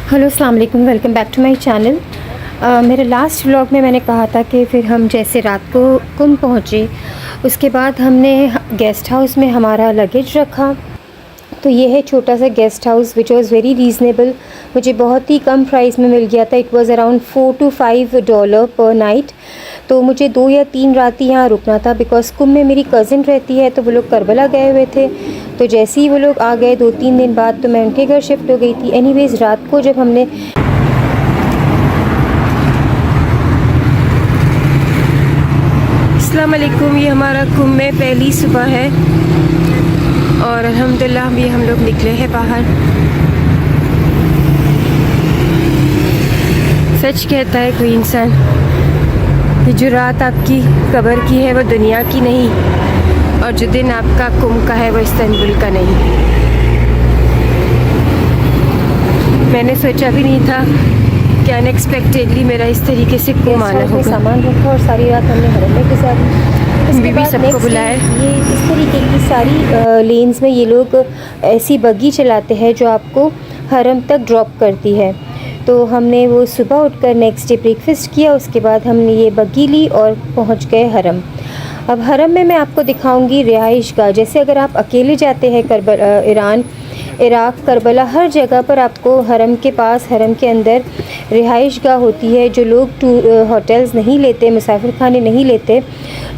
Hello अस्सलाम वालेकुम, welcome back to my channel. मेरे लास्ट व्लॉग में मैंने कहा था कि फिर हम जैसे रात को कुंभ पहुँचे, उसके बाद हमने गेस्ट हाउस में हमारा लगेज रखा। तो ये है छोटा सा guest house which was very reasonable, मुझे बहुत ही कम प्राइस में मिल गया था। इट वाज़ अराउंड $4 to $5 पर नाइट। तो मुझे 2 या 3 रात ही यहाँ रुकना था, बिकॉज़ कुंभ में मेरी कज़िन रहती है, तो वो लोग करबला गए हुए थे। तो जैसे ही वो लोग आ गए 2-3 दिन बाद, तो मैं उनके घर शिफ्ट हो गई थी। एनीवेज़ रात को जब हमने अस्सलाम वालेकुम, ये हमारा कुंभ में पहली सुबह है और अल्हम्दुलिल्लाह अभी हम लोग निकले हैं बाहर। सच कहता है कोई इंसान कि जो रात आपकी कब्र की है वो दुनिया की नहीं, और जो दिन आपका कुंभ का है वो इस्तांबुल का नहीं। मैंने सोचा भी नहीं था कि अनएक्सपेक्टेडली मेरा इस तरीके से कुंभ आना होगा। सामान रखा और सारी रात हमने हरम में गुजारी। बीबी सबको बुलाया। ये इस तरीके की सारी लेन्स में ये लोग ऐसी बग्गी चलाते हैं जो आपको हरम तक ड्रॉप करती है। तो हमने वो सुबह उठकर नेक्स्ट डे ब्रेकफास्ट किया, उसके बाद हमने ये बग्गी ली और पहुंच गए हरम। अब हरम में मैं आपको दिखाऊंगी रिहाइश गाह। जैसे अगर आप अकेले जाते हैं ईरान, इराक़, करबला, हर जगह पर आपको हरम के पास, हरम के अंदर रिहाइश गाह होती है। जो लोग होटल्स नहीं लेते, मुसाफिर खाने नहीं लेते,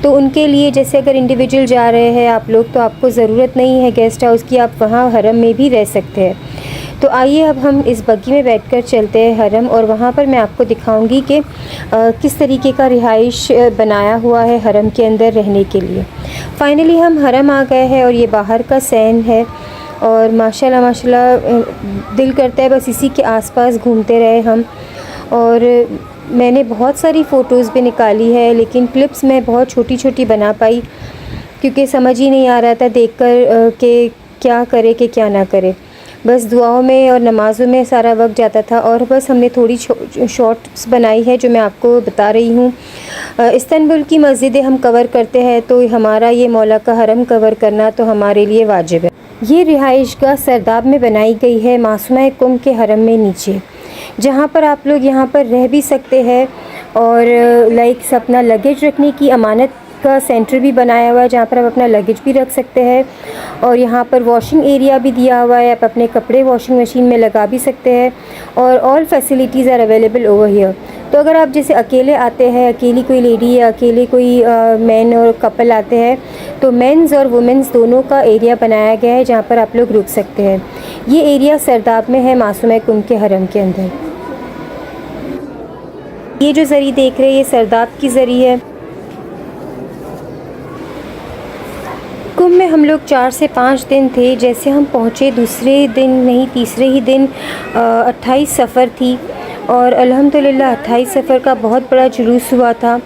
तो उनके लिए, जैसे अगर इंडिविजुअल जा रहे हैं आप लोग, तो आपको ज़रूरत नहीं है गेस्ट हाउस की, आप वहाँ हरम में भी रह सकते हैं। तो आइए अब हम इस बग्गी में बैठकर चलते हैं हरम, और वहाँ पर मैं आपको दिखाऊंगी कि किस तरीके का रिहाइश बनाया हुआ है हरम के अंदर रहने के लिए। फ़ाइनली हम हरम आ गए हैं और ये बाहर का सैन है, और माशाल्लाह माशाल्लाह दिल करता है बस इसी के आसपास घूमते रहे हम। और मैंने बहुत सारी फ़ोटोज़ भी निकाली है, लेकिन क्लिप्स मैं बहुत छोटी छोटी बना पाई, क्योंकि समझ ही नहीं आ रहा था देखकर कि क्या करे कि क्या ना करे। बस दुआओं में और नमाज़ों में सारा वक्त जाता था, और बस हमने थोड़ी शॉर्ट्स बनाई है जो मैं आपको बता रही हूँ। इस्तांबुल की मस्जिदें हम कवर करते हैं, तो हमारा ये मौला का हरम कवर करना तो हमारे लिए वाजिब है। ये रिहाइश गाह सरदाब में बनाई गई है, मासूमा कुंभ के हरम में नीचे, जहाँ पर आप लोग यहाँ पर रह भी सकते हैं। और लाइक अपना लगेज रखने की अमानत का सेंटर भी बनाया हुआ है, जहाँ पर आप अपना लगेज भी रख सकते हैं। और यहाँ पर वॉशिंग एरिया भी दिया हुआ है, आप अपने कपड़े वॉशिंग मशीन में लगा भी सकते हैं, और all facilities are available over here. तो अगर आप जैसे अकेले आते हैं, अकेली कोई लेडी या अकेले कोई मैन और कपल आते हैं, तो मेंस और वुमेंस दोनों का एरिया बनाया गया है जहाँ पर आप लोग रुक सकते हैं। ये एरिया सरदाब में है, मासूमा कुंभ के हरम के अंदर। ये जो ज़री देख रहे हैं, ये सरदाब की ज़री है। कुंभ में हम लोग 4 से 5 दिन थे। जैसे हम पहुँचे दूसरे दिन नहीं, तीसरे ही दिन 28 सफ़र थी, और अल्हम्दुलिल्लाह 28 सफ़र का बहुत बड़ा जुलूस हुआ था।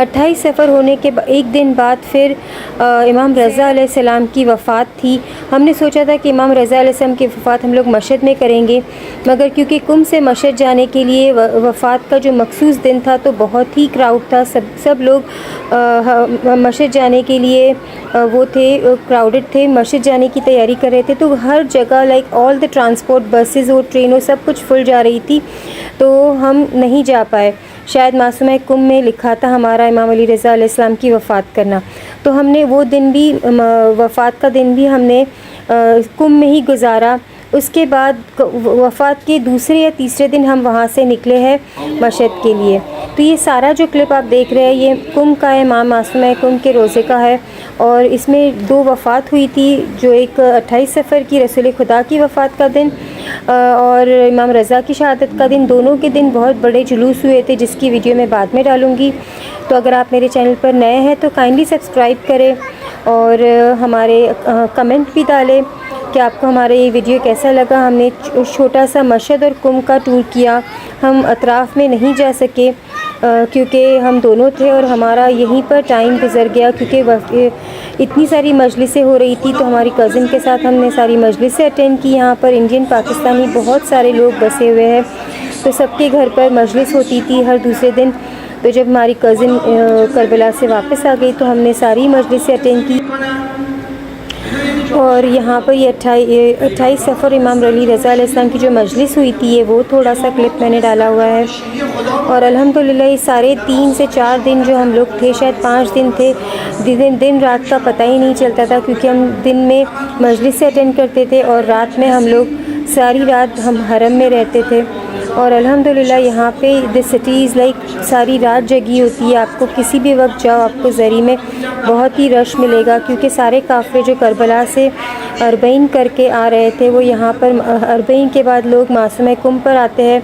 28 सफ़र होने के एक दिन बाद फिर इमाम रज़ा अलैहिस्सलाम की वफ़ात थी। हमने सोचा था कि इमाम रज़ा अलैहिस्सलाम की वफ़ात हम लोग मशहद में करेंगे, मगर क्योंकि कुंभ से मशहद जाने के लिए वफ़ात का जो मखसूस दिन था, तो बहुत ही क्राउड था। सब लोग मशहद जाने के लिए वो थे, क्राउडेड थे, मस्जिद जाने की तैयारी कर रहे थे। तो हर जगह like all the transport, buses और ट्रेनों सब कुछ फुल जा रही थी, तो हम नहीं जा पाए। शायद मासूमा कुंभ में लिखा था हमारा इमाम अली रज़ा अलैहिस्सलाम की वफ़ात करना, तो हमने वो दिन भी, वफ़ात का दिन भी हमने कुंभ में ही गुजारा। उसके बाद वफ़ात के दूसरे या तीसरे दिन हम वहाँ से निकले हैं मशहद के लिए। तो ये सारा जो क्लिप आप देख रहे हैं, ये कुंभ का है, मासूमा कुंभ के रोज़े का है, और इसमें 2 वफ़ात हुई थी। जो एक 28 सफ़र की रसूल खुदा की वफ़ात का दिन और इमाम रज़ा की शहादत का दिन, दोनों के दिन बहुत बड़े जुलूस हुए थे, जिसकी वीडियो मैं बाद में डालूँगी। तो अगर आप मेरे चैनल पर नए हैं तो काइंडली सब्सक्राइब करें, और हमारे कमेंट भी डालें कि आपको हमारा ये वीडियो कैसा लगा। हमने छोटा सा मशहद और कुंभ का टूर किया। हम अतराफ़ में नहीं जा सके क्योंकि हम दोनों थे, और हमारा यहीं पर टाइम गुज़र गया, क्योंकि इतनी सारी मजलिसें हो रही थी। तो हमारी कज़िन के साथ हमने सारी मजलिसें अटेंड की। यहाँ पर इंडियन, पाकिस्तानी बहुत सारे लोग बसे हुए हैं, तो सबके घर पर मजलिस होती थी हर दूसरे दिन। तो जब हमारी कज़िन करबला से वापस आ गई, तो हमने सारी मजलिसें अटेंड की। और यहाँ पर ये 28 सफ़र इमाम अली रज़ा अलैहिस्सलाम की जो मजलिस हुई थी ये वो थोड़ा सा क्लिप मैंने डाला हुआ है। और अल्हम्दुलिल्लाह ये सारे 3 से 4 दिन जो हम लोग थे, शायद 5 दिन थे, दिन रात का पता ही नहीं चलता था, क्योंकि हम दिन में मजलिस से अटेंड करते थे और रात में हम लोग सारी रात हम हरम में रहते थे। और अल्हम्दुलिल्लाह यहाँ पे द सिटी इज़ लाइक सारी रात जगी होती है। आपको किसी भी वक्त जाओ आपको ज़री में बहुत ही रश मिलेगा, क्योंकि सारे काफ़िले जो करबला से अरबईन करके आ रहे थे वो यहाँ पर अरबईन के बाद लोग मासूम कुंभ पर आते हैं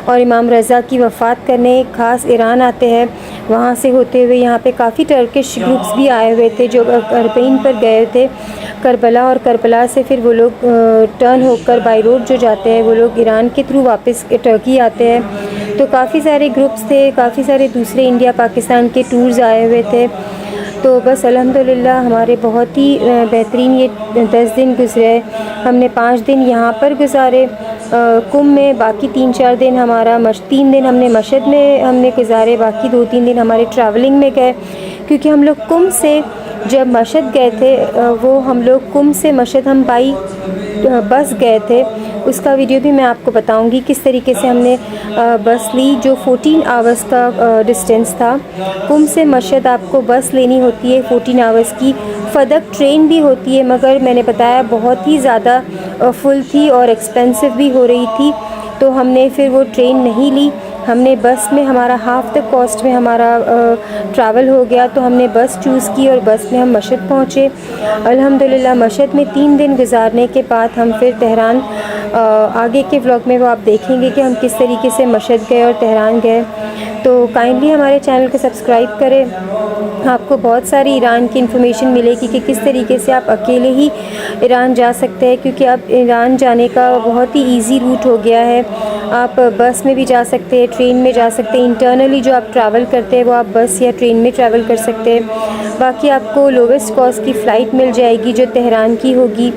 और इमाम रज़ा की वफ़ात करने ख़ास ईरान आते हैं। वहाँ से होते हुए यहाँ पे काफ़ी टर्किश ग्रुप्स भी आए हुए थे जो अरबईन पर गए थे करबला, और करबला से फिर वो लोग टर्न होकर बाई रोड जो जाते हैं वो लोग ईरान के थ्रू वापस टर्की आते हैं। तो काफ़ी सारे ग्रुप्स थे, काफ़ी सारे दूसरे इंडिया पाकिस्तान के टूर्स आए हुए थे। तो बस अल्हम्दुलिल्लाह हमारे बहुत ही बेहतरीन ये 10 दिन गुज़रे। हमने 5 दिन यहाँ पर गुजारे कुंभ में, बाकी 3-4 दिन हमारा 3 दिन हमने मशहद में हमने गुजारे, बाकी 2-3 दिन हमारे ट्रैवलिंग में गए, क्योंकि हम लोग कुंभ से जब मशहद गए थे वो हम लोग कुंभ से मशहद हम बाई बस गए थे। उसका वीडियो भी मैं आपको बताऊंगी किस तरीके से हमने बस ली, जो 14 आवर्स का डिस्टेंस था। कुंभ से मशहद आपको बस लेनी होती है 14 आवर्स की। फ़दक ट्रेन भी होती है, मगर मैंने बताया बहुत ही ज़्यादा फुल थी और एक्सपेंसिव भी हो रही थी, तो हमने फिर वो ट्रेन नहीं ली। हमने बस में, हमारा हाफ़ द कॉस्ट में हमारा ट्रैवल हो गया, तो हमने बस चूज़ की और बस में हम मशहद पहुँचे। अल्हम्दुलिल्लाह मशहद में 3 दिन गुजारने के बाद हम फिर तेहरान, आगे के व्लॉग में वो आप देखेंगे कि हम किस तरीके से मशहद गए और तेहरान गए। तो काइंडली हमारे चैनल को सब्सक्राइब करें, आपको बहुत सारी ईरान की इन्फॉर्मेशन मिलेगी कि किस तरीके से आप अकेले ही ईरान जा सकते हैं, क्योंकि अब ईरान जाने का बहुत ही इजी रूट हो गया है। आप बस में भी जा सकते हैं, ट्रेन में जा सकते हैं, इंटरनली जो आप ट्रैवल करते हैं वो आप बस या ट्रेन में ट्रैवल कर सकते हैं। बाकी आपको लोवेस्ट कॉस्ट की फ़्लाइट मिल जाएगी जो तेहरान की होगी।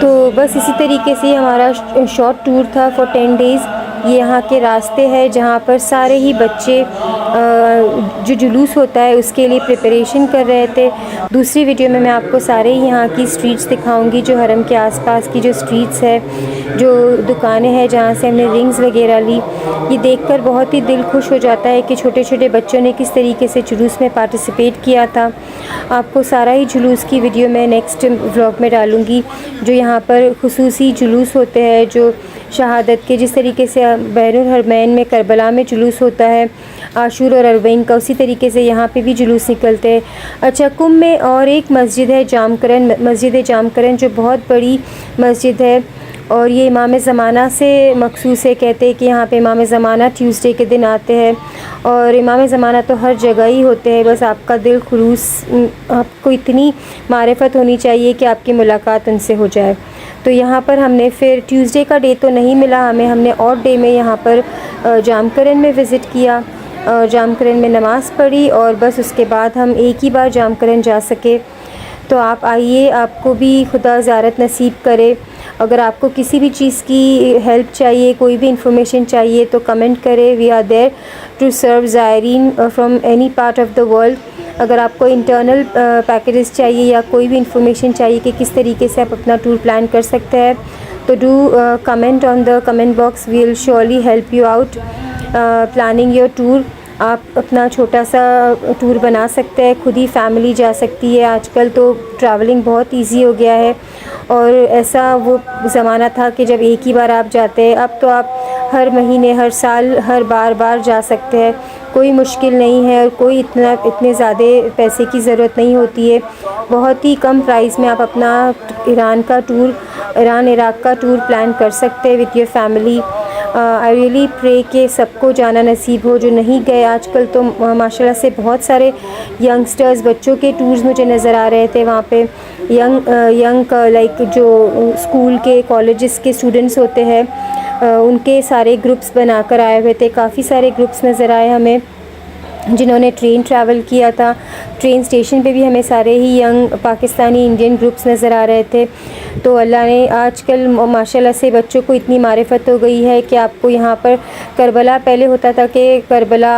तो बस इसी तरीके से हमारा शॉर्ट टूर था फॉर 10 डेज़। ये यहाँ के रास्ते हैं जहाँ पर सारे ही बच्चे जो जुलूस होता है उसके लिए प्रिपरेशन कर रहे थे। दूसरी वीडियो में मैं आपको सारे ही यहाँ की स्ट्रीट्स दिखाऊंगी, जो हरम के आसपास की जो स्ट्रीट्स है, जो दुकानें हैं जहाँ से हमने रिंग्स वगैरह ली। ये देखकर बहुत ही दिल खुश हो जाता है कि छोटे छोटे बच्चों ने किस तरीके से जुलूस में पार्टिसिपेट किया था। आपको सारा ही जुलूस की वीडियो मैं नेक्स्ट व्लॉग में डालूँगी, जो यहाँ पर खुसूसी जुलूस होते हैं जो शहादत के, जिस तरीके से बैरुल हरमैन में करबला में जुलूस होता है आशूर और अरबईन का, उसी तरीके से यहाँ पे भी जुलूस निकलते हैं। अच्छा, कुंभ में और एक मस्जिद है जामकरन, मस्जिद जामकरन, जो बहुत बड़ी मस्जिद है और ये इमाम ज़माना से मखसूस है। कहते हैं कि यहाँ पे इमाम ज़माना ट्यूसडे के दिन आते हैं, और इमाम ज़माना तो हर जगह ही होते हैं। बस आपका दिल खुलूस, आपको इतनी मारिफत होनी चाहिए कि आपकी मुलाकात उनसे हो जाए। तो यहाँ पर हमने फिर ट्यूसडे का डे तो नहीं मिला हमें, हमने और डे में यहाँ पर जामकरन में विज़िट किया और जामकरन में नमाज़ पढ़ी, और बस उसके बाद हम एक ही बार जामकरन जा सके। तो आप आइए, आपको भी खुदा ज़ियारत नसीब करे। अगर आपको किसी भी चीज़ की हेल्प चाहिए, कोई भी इंफॉर्मेशन चाहिए तो कमेंट करें। We are there to serve ज़ायरीन from any part of the world. अगर आपको इंटरनल पैकेजेस चाहिए या कोई भी इंफॉर्मेशन चाहिए कि किस तरीके से आप अपना टूर प्लान कर सकते हैं, तो do comment on the comment box. We will surely help you out planning your tour. आप अपना छोटा सा टूर बना सकते हैं, खुद ही फैमिली जा सकती है। आजकल तो ट्रैवलिंग बहुत इजी हो गया है, और ऐसा वो ज़माना था कि जब एक ही बार आप जाते हैं। अब तो आप हर महीने, हर साल, हर बार जा सकते हैं। कोई मुश्किल नहीं है और कोई इतने ज़्यादा पैसे की ज़रूरत नहीं होती है। बहुत ही कम प्राइस में आप अपना ईरान का टूर, ईरान इराक़ का टूर प्लान कर सकते हैं with your family. I really pray कि सबको जाना नसीब हो जो नहीं गए। आजकल तो माशाल्लाह से बहुत सारे यंगस्टर्स, बच्चों के टूर्स मुझे नज़र आ रहे थे वहाँ पे। यंग लाइक जो स्कूल के, कॉलेजेस के स्टूडेंट्स होते हैं, उनके सारे ग्रुप्स बनाकर आए हुए थे। काफ़ी सारे ग्रुप्स नज़र आए हमें जिन्होंने ट्रेन ट्रैवल किया था। ट्रेन स्टेशन पे भी हमें सारे ही यंग पाकिस्तानी इंडियन ग्रुप्स नज़र आ रहे थे। तो अल्लाह ने आजकल माशाल्लाह से बच्चों को इतनी मारिफत हो गई है कि आपको यहाँ पर करबला, पहले होता था कि करबला,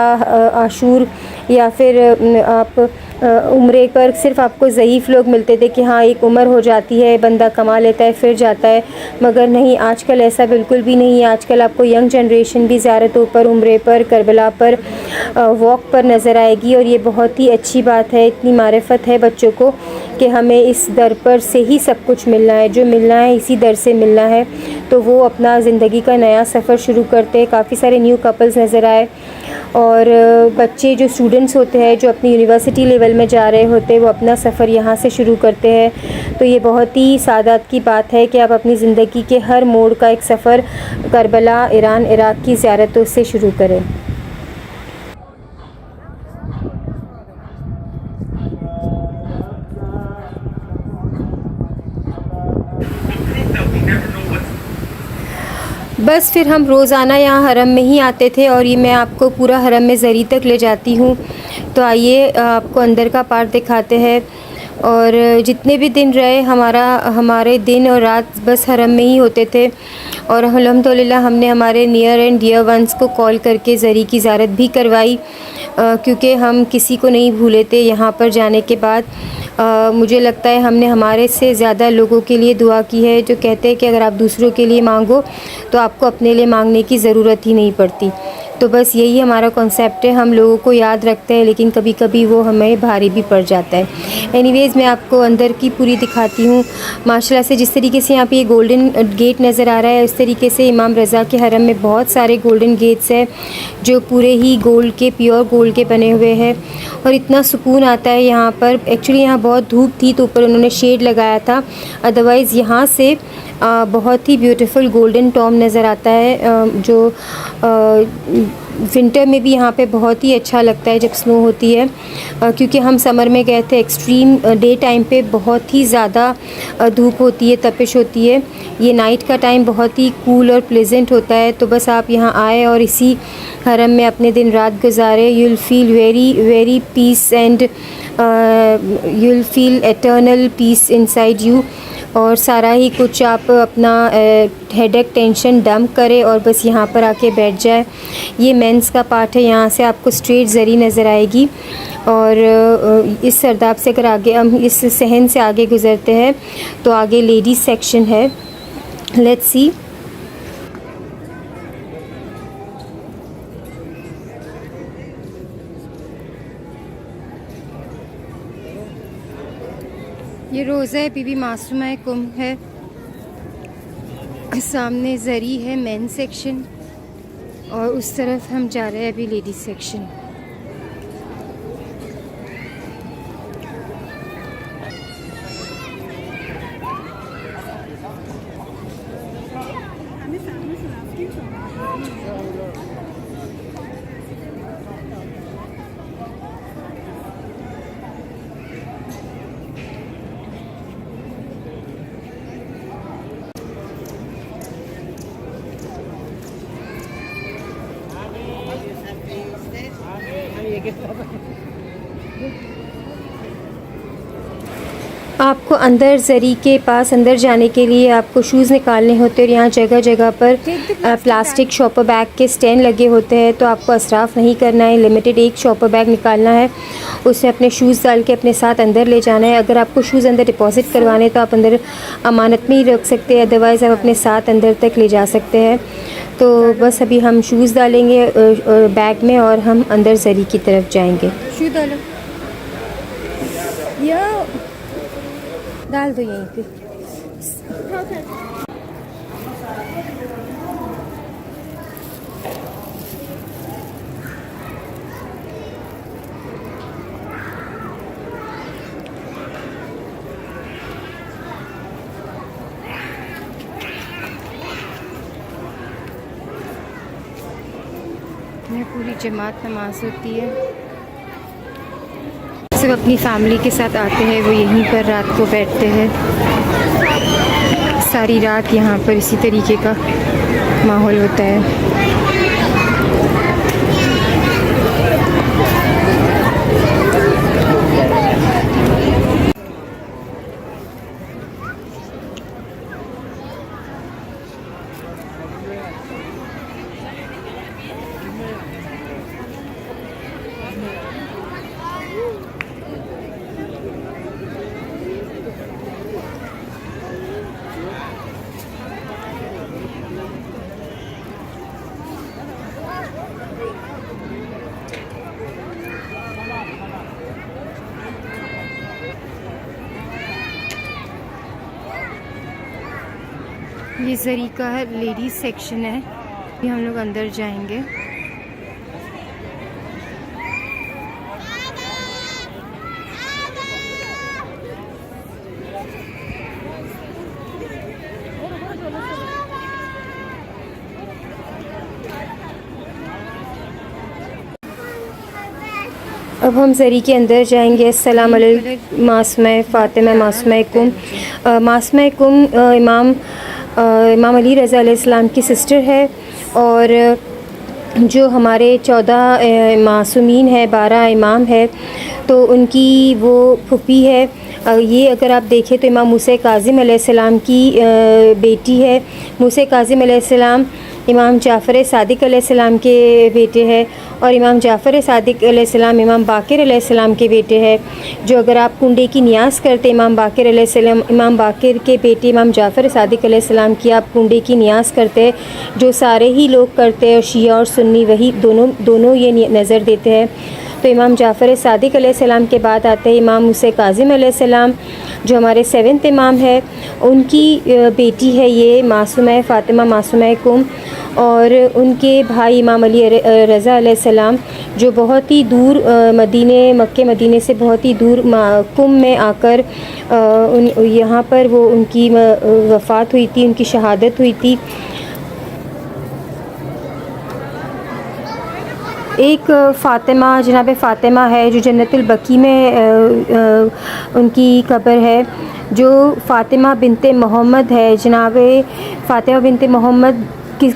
आशूर या फिर आप उम्र पर सिर्फ आपको ज़ईफ़ लोग मिलते थे कि हाँ एक उम्र हो जाती है, बंदा कमा लेता है फिर जाता है, मगर नहीं, आजकल ऐसा बिल्कुल भी नहीं है। आजकल आपको यंग जनरेशन भी ज़्यारतों पर, उम्रे पर, करबला पर, वॉक पर नज़र आएगी, और ये बहुत ही अच्छी बात है। इतनी मारिफत है बच्चों को कि हमें इस दर पर से ही सब कुछ मिलना है, जो मिलना है इसी दर से मिलना है। तो वो अपना ज़िंदगी का नया सफ़र शुरू करते हैं। काफ़ी सारे न्यू कपल्स नज़र आए, और बच्चे जो स्टूडेंट्स होते हैं, जो अपनी यूनिवर्सिटी लेवल में जा रहे होते हैं, वो अपना सफ़र यहाँ से शुरू करते हैं। तो ये बहुत ही सादात की बात है कि आप अपनी ज़िंदगी के हर मोड़ का एक सफ़र करबला, ईरान, इराक़ की ज़ियारतों से शुरू करें। बस फिर हम रोज़ाना यहाँ हरम में ही आते थे, और ये मैं आपको पूरा हरम में ज़री तक ले जाती हूँ। तो आइए आपको अंदर का पार्ट दिखाते हैं। और जितने भी दिन रहे हमारे दिन और रात बस हरम में ही होते थे। और अल्हम्दुलिल्लाह हमने हमारे नियर एंड डियर वंस को कॉल करके ज़री की ज़ियारत भी करवाई, क्योंकि हम किसी को नहीं भूले थे यहाँ पर जाने के बाद। मुझे लगता है हमने हमारे से ज़्यादा लोगों के लिए दुआ की है, जो कहते हैं कि अगर आप दूसरों के लिए मांगो तो आपको अपने लिए मांगने की ज़रूरत ही नहीं पड़ती। तो बस यही हमारा कॉन्सेप्ट है। हम लोगों को याद रखते हैं, लेकिन कभी कभी वो हमें भारी भी पड़ जाता है। एनीवेज़, मैं आपको अंदर की पूरी दिखाती हूँ। माशाल्लाह से जिस तरीके से यहाँ पे ये गोल्डन गेट नज़र आ रहा है, उस तरीके से इमाम रज़ा के हरम में बहुत सारे गोल्डन गेट्स हैं, जो पूरे ही गोल्ड के, प्योर गोल्ड के बने हुए हैं। और इतना सुकून आता है यहाँ पर। एक्चुअली यहाँ बहुत धूप थी, तो ऊपर उन्होंने शेड लगाया था, अदरवाइज़ यहाँ से बहुत ही ब्यूटीफुल गोल्डन टॉम नज़र आता है, जो विंटर में भी यहाँ पे बहुत ही अच्छा लगता है जब स्नो होती है। क्योंकि हम समर में गए थे, एक्सट्रीम डे टाइम पे बहुत ही ज़्यादा धूप होती है, तपिश होती है। ये नाइट का टाइम बहुत ही कूल और प्लेजेंट होता है। तो बस आप यहाँ आए और इसी हरम में अपने दिन रात गुजारे। You will feel very very peace, and you will feel eternal peace inside you. और सारा ही कुछ आप अपना हेडेक, टेंशन डंप करें और बस यहाँ पर आके बैठ जाए। ये मेंस का पार्ट है, यहाँ से आपको स्ट्रेट ज़री नज़र आएगी। और इस सरदाब से अगर आगे हम इस सहन से आगे गुज़रते हैं तो आगे लेडीज़ सेक्शन है। Let's see. ये रोज़ा है, बीबी मासूमा कुम है, सामने ज़री है मेन सेक्शन, और उस तरफ हम जा रहे हैं अभी लेडीज़ सेक्शन। आपको अंदर ज़री के पास अंदर जाने के लिए आपको शूज़ निकालने होते हैं, और यहाँ जगह जगह पर प्लास्टिक शॉपर बैग के स्टैंड लगे होते हैं। तो आपको असराफ़ नहीं करना है, लिमिटेड एक शॉपर बैग निकालना है, उसमें अपने शूज़ डाल के अपने साथ अंदर ले जाना है। अगर आपको शूज़ अंदर डिपॉज़िट करवाने तो आप अंदर अमानत में ही रख सकते हैं, अदरवाइज़ आप अपने साथ अंदर तक ले जा सकते हैं। तो बस अभी हम शूज़ डालेंगे बैग में और हम अंदर ज़री की तरफ जाएंगे। शू डालो या डाल दो यहीं पे। में पूरी जमात नमाज होती है। सब अपनी फैमिली के साथ आते हैं, वो यहीं पर रात को बैठते हैं। सारी रात यहाँ पर इसी तरीके का माहौल होता है। ये जरी का लेडीज सेक्शन है, ये हम लोग अंदर जाएंगे। अब हम ज़री के अंदर जाएंगे। अस्सलाम अलैकुम मासूमा फ़ातिमा मासूमा कुम। मासूमा कुम इमाम अली रज़ा अलैहिस्सलाम की सिस्टर है, और जो हमारे 14 मासूमीन है, 12 इमाम है, तो उनकी वो फूफी है। ये अगर आप देखें तो इमाम मूसा काज़िम अलैहिस्सलाम की बेटी है। मूसा काज़िम अलैहिस्सलाम इमाम जाफ़र सादिक़ अलैहिस्सलाम के बेटे हैं, और इमाम जाफ़र सादिक़ अलैहिस्सलाम इमाम बाक़िर अलैहिस्सलाम के बेटे हैं। जो अगर आप कुंडे की नियाज़ करते इमाम बाक़िर अलैहिस्सलाम, इमाम बाक़िर के बेटे इमाम जाफ़र सादिक़ अलैहिस्सलाम की आप कुंडे की नियाज़ करते हैं, जो सारे ही लोग करते हैं, शिया और सुन्नी वही दोनों ये नज़र देते हैं। तो इमाम जाफ़र सादिक़ अलैहिस्सलाम के बाद आते हैं इमाम मूसा काज़िम अलैहिस्सलाम, जो हमारे 7th इमाम है। उनकी बेटी है ये मासूमा फ़ातिमा मासूमा कुम, और उनके भाई इमाम अली रज़ा अलैहिस्सलाम, जो बहुत ही दूर मक्के मदीने से बहुत ही दूर कुम में आकर यहाँ पर वो उनकी वफ़ात हुई थी, उनकी शहादत हुई थी। एक फ़ातिमा जनाब फ़ातिमा है जो जन्नतुल बकी में उनकी कब्र है। जो फ़ातिमा बिनते मोहम्मद है, जनाब फ़ातिमा बिनते मोहम्मद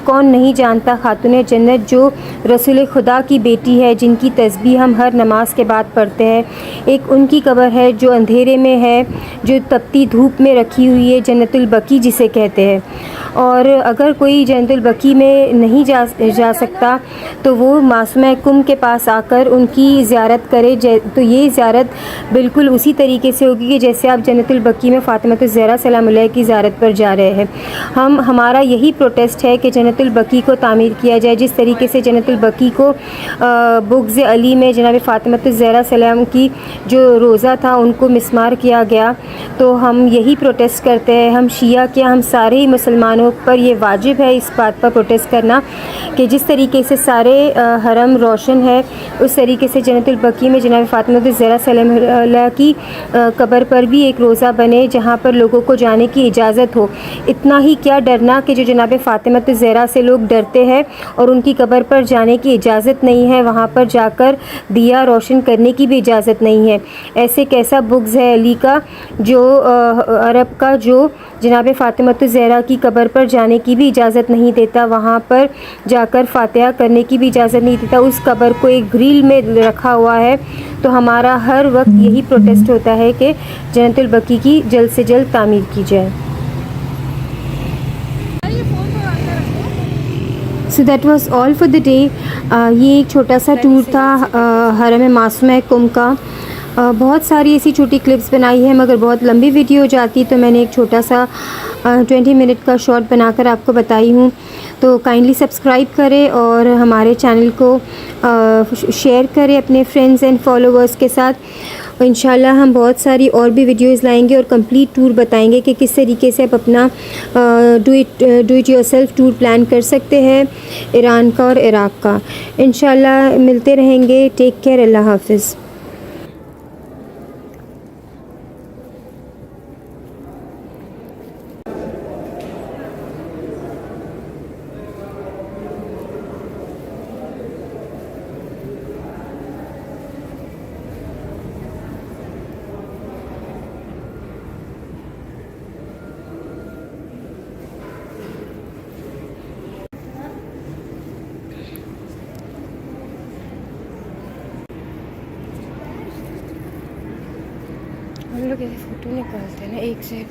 कौन नहीं जानता, खातून जन्नत जो रसूल खुदा की बेटी है, जिनकी तस्बीह हम हर नमाज के बाद पढ़ते हैं। एक उनकी कब्र है जो अंधेरे में है, जो तपती धूप में रखी हुई है, जन्नतुल बकी जिसे कहते हैं। और अगर कोई जन्नतुल बकी में नहीं जा सकता तो वो मासूमा कुम के पास आकर उनकी ज़ियारत करे। तो ये ज़ियारत बिल्कुल उसी तरीके से होगी कि जैसे आप जन्नतुल बकी में फ़ातिमा ज़हरा सलाम अलैहा की ज़ियारत पर जा रहे हैं। हमारा यही प्रोटेस्ट है कि जन्नतुल बकी को तामीर किया जाए, जिस तरीके से जन्नतुल बकी को बुग़्ज़ अली में जनाब फ़ातिमा ज़हरा सलाम की जो रोज़ा था उनको मिसमार किया गया। तो हम यही प्रोटेस्ट करते हैं। हम शिया क्या, हम सारे ही मुसलमानों पर ये वाजिब है इस बात पर प्रोटेस्ट करना कि जिस तरीके से सारे हरम रोशन है, उस तरीके से जन्नतुल बकी में जनाब फ़ातिमा ज़हरा सलाम अलैहा की कब्र पर भी एक रोज़ा बने, जहाँ पर लोगों को जाने की इजाज़त हो। इतना ही क्या डरना कि जो जनाब फ़ातिमा ज़हरा से लोग डरते हैं और उनकी कब्र पर जाने की इजाज़त नहीं है, वहाँ पर जाकर दिया रोशन करने की भी इजाज़त नहीं है। ऐसे कैसा बुग़्ज़ है अली का, जो अरब का, जो जनाब फ़ातिमा ज़हरा की कब्र पर जाने की भी इजाज़त नहीं देता, वहाँ पर जाकर फ़ातिहा करने की भी इजाज़त नहीं देता, उस कब्र को एक ग्रिल में रखा हुआ है। तो हमारा हर वक्त यही प्रोटेस्ट होता है कि जन्नतुल बकी की जल्द से जल्द तामीर की जाए। So that was all for the day. ये एक छोटा सा टूर था हरम मासूमा कुम का। बहुत सारी ऐसी छोटी क्लिप्स बनाई है, मगर बहुत लंबी वीडियो हो जाती, तो मैंने एक छोटा सा 20 मिनट का शॉर्ट बनाकर आपको बताई हूँ। तो काइंडली सब्सक्राइब करें और हमारे चैनल को शेयर करें अपने फ्रेंड्स एंड फॉलोवर्स के साथ। इंशाल्लाह हम बहुत सारी और भी वीडियोज़ लाएंगे और कंप्लीट टूर बताएंगे कि किस तरीके से आप अपना do it yourself tour plan कर सकते हैं ईरान का और इराक़ का। इंशाल्लाह मिलते रहेंगे। टेक केयर, अल्लाह हाफ़िज़। हम लोग ऐसे फ़ोटो निकालते हैं ना एक से।